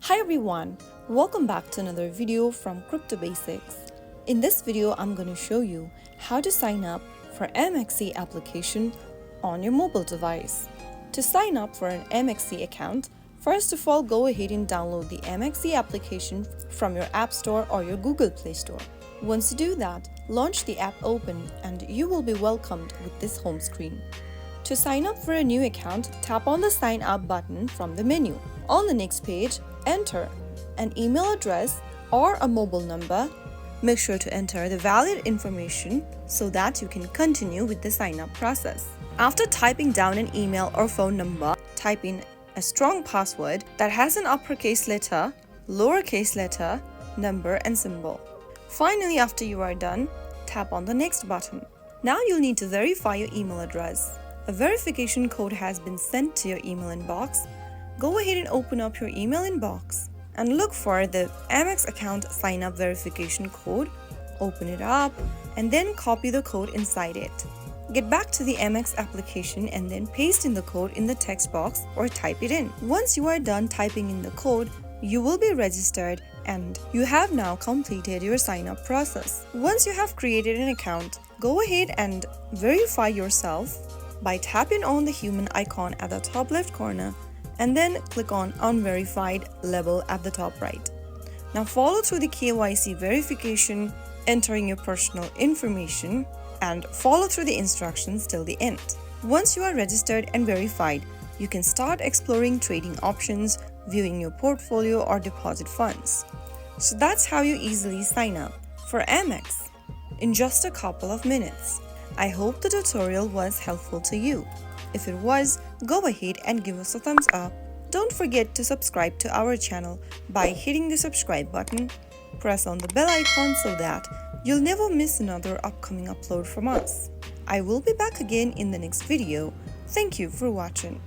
Hi everyone, welcome back to another video from Crypto Basics. In this video, I'm going to show you how to sign up for MEXC application on your mobile device. To sign up for an MEXC account, first of all, go ahead and download the MEXC application from your App Store or your Google Play Store. Once you do that, launch the app open and you will be welcomed with this home screen. To sign up for a new account, tap on the Sign Up button from the menu. On the next page, enter an email address or a mobile number. Make sure to enter the valid information so that you can continue with the sign-up process. After typing down an email or phone number, type in a strong password that has an uppercase letter, lowercase letter, number, and symbol. Finally, after you are done, tap on the next button. Now you'll need to verify your email address. A verification code has been sent to your email inbox. Go ahead and open up your email inbox and look for the Amex account sign up verification code. Open it up and then copy the code inside it. Get back to the Amex application and then paste in the code in the text box or type it in. Once you are done typing in the code, you will be registered and you have now completed your sign up process. Once you have created an account, go ahead and verify yourself by tapping on the human icon at the top left corner and then click on Unverified label at the top right. Now follow through the KYC verification, entering your personal information, and follow through the instructions till the end. Once you are registered and verified, you can start exploring trading options, viewing your portfolio, or deposit funds. So that's how you easily sign up for Amex in just a couple of minutes. I hope the tutorial was helpful to you. If it was, go ahead and give us a thumbs up. Don't forget to subscribe to our channel by hitting the subscribe button. Press on the bell icon so that you'll never miss another upcoming upload from us. I will be back again in the next video. Thank you for watching.